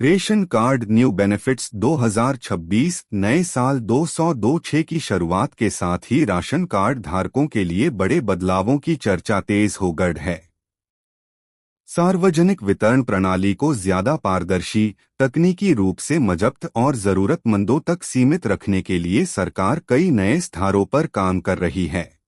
Ration card new benefits 2026 नए साल 202-6 की शुरुआत के साथ ही राशन कार्ड धारकों के लिए बड़े बदलावों की चर्चा तेज हो गई है। सार्वजनिक वितरण प्रणाली को ज्यादा पारदर्शी, तकनीकी रूप से मजबूत और जरूरतमंदों तक सीमित रखने के लिए सरकार कई नए स्तरों पर काम कर रही है।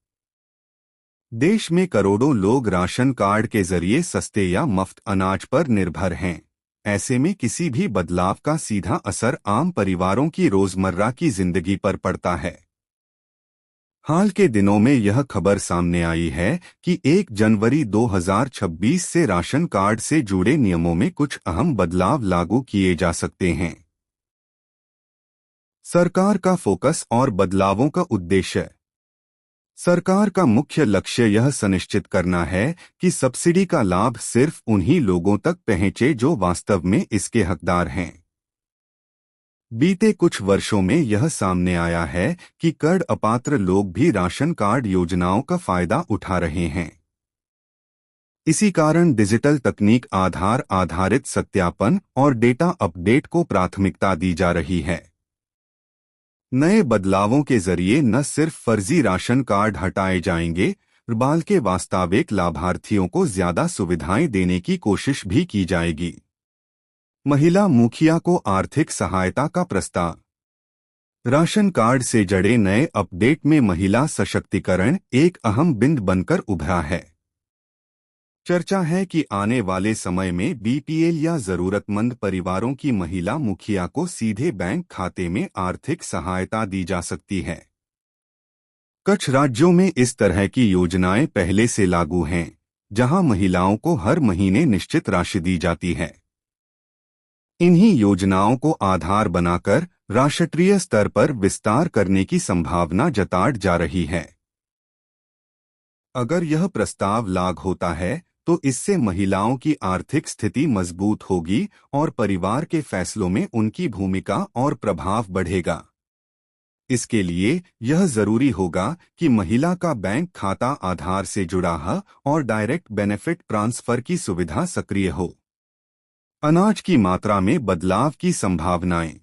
देश में करोड़ों लोग राशन कार्ड के जरिए सस्ते या मुफ्त अनाज पर निर्भर हैं। ऐसे में किसी भी बदलाव का सीधा असर आम परिवारों की रोजमर्रा की जिंदगी पर पड़ता है। हाल के दिनों में यह खबर सामने आई है कि 1 जनवरी 2026 से राशन कार्ड से जुड़े नियमों में कुछ अहम बदलाव लागू किए जा सकते हैं। सरकार का फोकस और बदलावों का उद्देश्य। सरकार का मुख्य लक्ष्य यह सुनिश्चित करना है कि सब्सिडी का लाभ सिर्फ उन्हीं लोगों तक पहुंचे जो वास्तव में इसके हकदार हैं। बीते कुछ वर्षों में यह सामने आया है कि कर अपात्र लोग भी राशन कार्ड योजनाओं का फायदा उठा रहे हैं। इसी कारण डिजिटल तकनीक आधार आधारित सत्यापन और डेटा अपडेट को प्राथमिकता दी जा रही है। नए बदलावों के जरिए न सिर्फ फर्जी राशन कार्ड हटाए जाएंगे, बल्कि वास्तविक लाभार्थियों को ज्यादा सुविधाएं देने की कोशिश भी की जाएगी। महिला मुखिया को आर्थिक सहायता का प्रस्ताव। राशन कार्ड से जुड़े नए अपडेट में महिला सशक्तिकरण एक अहम बिंदु बनकर उभरा है। चर्चा है कि आने वाले समय में बीपीएल या जरूरतमंद परिवारों की महिला मुखिया को सीधे बैंक खाते में आर्थिक सहायता दी जा सकती है। कुछ राज्यों में इस तरह की योजनाएं पहले से लागू हैं, जहां महिलाओं को हर महीने निश्चित राशि दी जाती है। इन्हीं योजनाओं को आधार बनाकर राष्ट्रीय स्तर पर विस्तार करने की संभावना जताई जा रही है। अगर यह प्रस्ताव लागू होता है तो इससे महिलाओं की आर्थिक स्थिति मजबूत होगी और परिवार के फैसलों में उनकी भूमिका और प्रभाव बढ़ेगा। इसके लिए यह जरूरी होगा कि महिला का बैंक खाता आधार से जुड़ा हो और डायरेक्ट बेनिफिट ट्रांसफर की सुविधा सक्रिय हो। अनाज की मात्रा में बदलाव की संभावनाएं।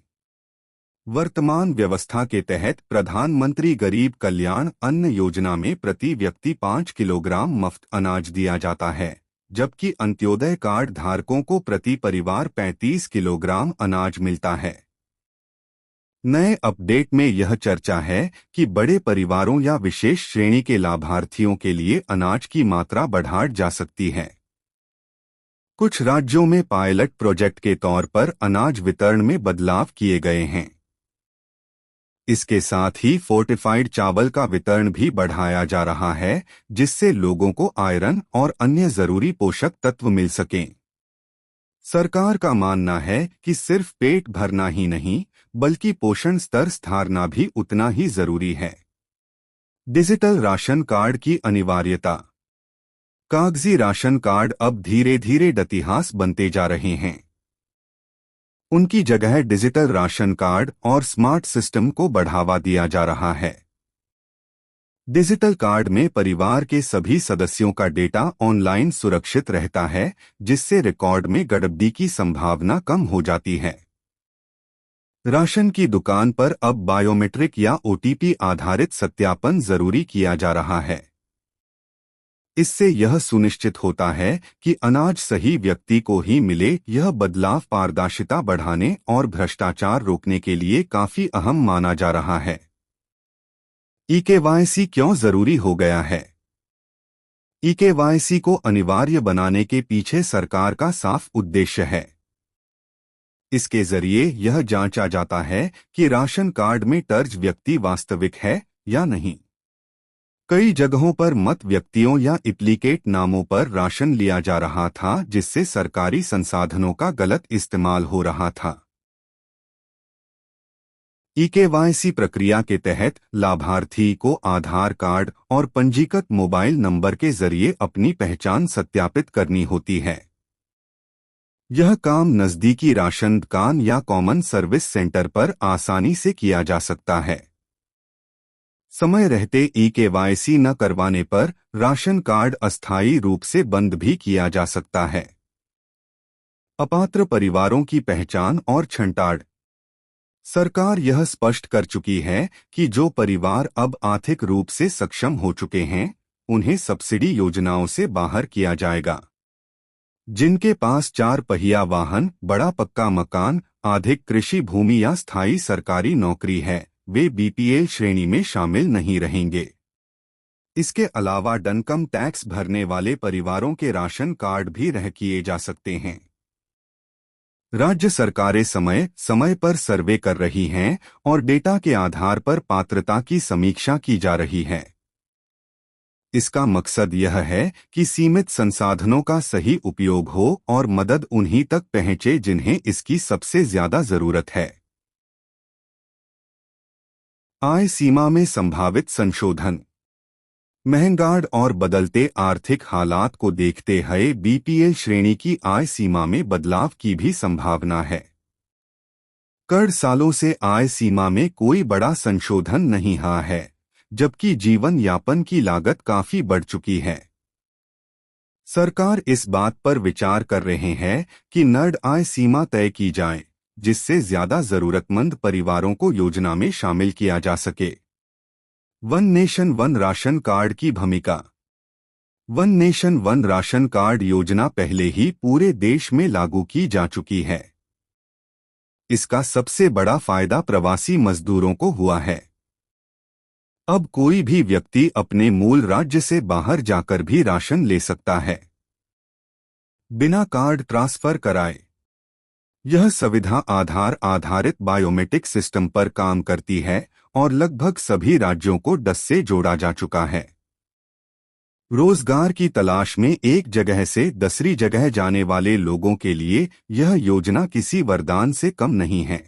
वर्तमान व्यवस्था के तहत प्रधानमंत्री गरीब कल्याण अन्न योजना में प्रति व्यक्ति 5 किलोग्राम मुफ्त अनाज दिया जाता है, जबकि अंत्योदय कार्ड धारकों को प्रति परिवार 35 किलोग्राम अनाज मिलता है। नए अपडेट में यह चर्चा है कि बड़े परिवारों या विशेष श्रेणी के लाभार्थियों के लिए अनाज की मात्रा बढ़ाई जा सकती है। कुछ राज्यों में पायलट प्रोजेक्ट के तौर पर अनाज वितरण में बदलाव किए गए हैं। इसके साथ ही फोर्टिफाइड चावल का वितरण भी बढ़ाया जा रहा है, जिससे लोगों को आयरन और अन्य जरूरी पोषक तत्व मिल सकें। सरकार का मानना है कि सिर्फ पेट भरना ही नहीं, बल्कि पोषण स्तर सुधारना भी उतना ही जरूरी है। डिजिटल राशन कार्ड की अनिवार्यता। कागजी राशन कार्ड अब धीरे धीरे इतिहास बनते जा रहे हैं। उनकी जगह डिजिटल राशन कार्ड और स्मार्ट सिस्टम को बढ़ावा दिया जा रहा है। डिजिटल कार्ड में परिवार के सभी सदस्यों का डेटा ऑनलाइन सुरक्षित रहता है, जिससे रिकॉर्ड में गड़बड़ी की संभावना कम हो जाती है। राशन की दुकान पर अब बायोमेट्रिक या ओटीपी आधारित सत्यापन जरूरी किया जा रहा है। इससे यह सुनिश्चित होता है कि अनाज सही व्यक्ति को ही मिले। यह बदलाव पारदर्शिता बढ़ाने और भ्रष्टाचार रोकने के लिए काफी अहम माना जा रहा है। ईकेवाईसी क्यों जरूरी हो गया है? ईकेवाईसी को अनिवार्य बनाने के पीछे सरकार का साफ उद्देश्य है। इसके जरिए यह जांचा जाता है कि राशन कार्ड में दर्ज व्यक्ति वास्तविक है या नहीं। कई जगहों पर मत व्यक्तियों या एप्लीकेट नामों पर राशन लिया जा रहा था, जिससे सरकारी संसाधनों का गलत इस्तेमाल हो रहा था। ईकेवाईसी प्रक्रिया के तहत लाभार्थी को आधार कार्ड और पंजीकृत मोबाइल नंबर के जरिए अपनी पहचान सत्यापित करनी होती है। यह काम नजदीकी राशन दुकान या कॉमन सर्विस सेंटर पर आसानी से किया जा सकता है। समय रहते ईकेवाईसी न करवाने पर राशन कार्ड अस्थायी रूप से बंद भी किया जा सकता है। अपात्र परिवारों की पहचान और छंटाड़। सरकार यह स्पष्ट कर चुकी है कि जो परिवार अब आर्थिक रूप से सक्षम हो चुके हैं, उन्हें सब्सिडी योजनाओं से बाहर किया जाएगा। जिनके पास 4 पहिया वाहन, बड़ा पक्का मकान, अधिक कृषि भूमि या स्थायी सरकारी नौकरी है, वे बीपीएल श्रेणी में शामिल नहीं रहेंगे। इसके अलावा इनकम टैक्स भरने वाले परिवारों के राशन कार्ड भी रद्द किए जा सकते हैं। राज्य सरकारें समय समय पर सर्वे कर रही हैं और डेटा के आधार पर पात्रता की समीक्षा की जा रही है। इसका मकसद यह है कि सीमित संसाधनों का सही उपयोग हो और मदद उन्हीं तक पहुंचे जिन्हें इसकी सबसे ज्यादा जरूरत है। आय सीमा में संभावित संशोधन। महंगाई और बदलते आर्थिक हालात को देखते हुए बीपीएल श्रेणी की आय सीमा में बदलाव की भी संभावना है। कई सालों से आय सीमा में कोई बड़ा संशोधन नहीं हुआ है, जबकि जीवन यापन की लागत काफी बढ़ चुकी है। सरकार इस बात पर विचार कर रहे हैं कि नई आय सीमा तय की जाए, जिससे ज्यादा जरूरतमंद परिवारों को योजना में शामिल किया जा सके। One nation one ration card की भूमिका। One nation one ration card योजना पहले ही पूरे देश में लागू की जा चुकी है। इसका सबसे बड़ा फायदा प्रवासी मजदूरों को हुआ है। अब कोई भी व्यक्ति अपने मूल राज्य से बाहर जाकर भी राशन ले सकता है, बिना कार्ड ट्रांसफर कराए। यह सुविधा आधार आधारित बायोमेट्रिक सिस्टम पर काम करती है और लगभग सभी राज्यों को 10 से जोड़ा जा चुका है। रोजगार की तलाश में एक जगह से दूसरी जगह जाने वाले लोगों के लिए यह योजना किसी वरदान से कम नहीं है।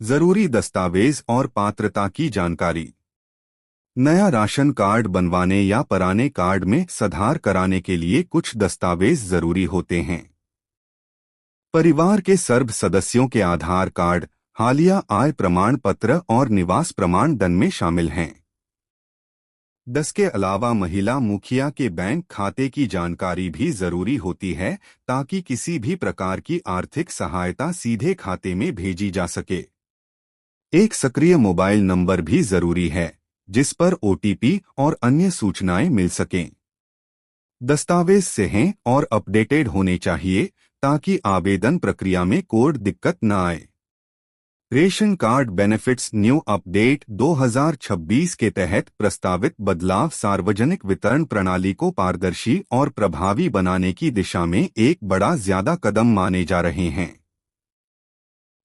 जरूरी दस्तावेज और पात्रता की जानकारी। नया राशन कार्ड बनवाने या पुराने कार्ड में सुधार कराने के लिए कुछ दस्तावेज जरूरी होते हैं। परिवार के सर्व सदस्यों के आधार कार्ड, हालिया आय प्रमाण पत्र और निवास प्रमाण दन में शामिल हैं। 10 के अलावा महिला मुखिया के बैंक खाते की जानकारी भी जरूरी होती है, ताकि किसी भी प्रकार की आर्थिक सहायता सीधे खाते में भेजी जा सके। एक सक्रिय मोबाइल नंबर भी जरूरी है, जिस पर ओटीपी और अन्य सूचनाएं मिल सकें। दस्तावेज सही और अपडेटेड होने चाहिए, ताकि आवेदन प्रक्रिया में कोई दिक्कत न आए। Ration card benefits new update 2026 के तहत प्रस्तावित बदलाव सार्वजनिक वितरण प्रणाली को पारदर्शी और प्रभावी बनाने की दिशा में एक बड़ा ज्यादा कदम माने जा रहे हैं।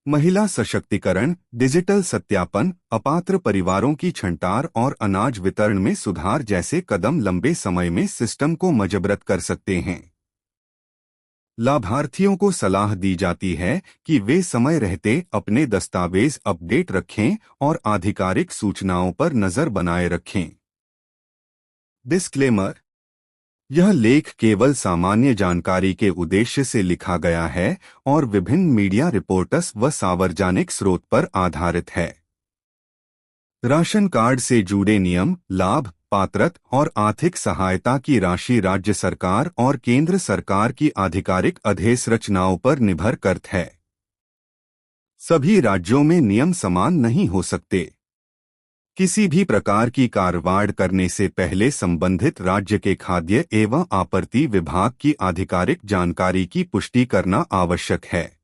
महिला सशक्तिकरण, डिजिटल सत्यापन, अपात्र परिवारों की छंटार और अनाज वितरण में सुधार जैसे कदम लंबे समय में सिस्टम को मजबूत कर सकते हैं। लाभार्थियों को सलाह दी जाती है कि वे समय रहते अपने दस्तावेज अपडेट रखें और आधिकारिक सूचनाओं पर नजर बनाए रखें। डिस्क्लेमर: यह लेख केवल सामान्य जानकारी के उद्देश्य से लिखा गया है और विभिन्न मीडिया रिपोर्ट्स व सार्वजनिक स्रोत पर आधारित है। राशन कार्ड से जुड़े नियम, लाभ, पात्रता और आर्थिक सहायता की राशि राज्य सरकार और केंद्र सरकार की आधिकारिक अधिसूचनाओं पर निर्भर करता है। सभी राज्यों में नियम समान नहीं हो सकते। किसी भी प्रकार की कार्रवाई करने से पहले संबंधित राज्य के खाद्य एवं आपूर्ति विभाग की आधिकारिक जानकारी की पुष्टि करना आवश्यक है।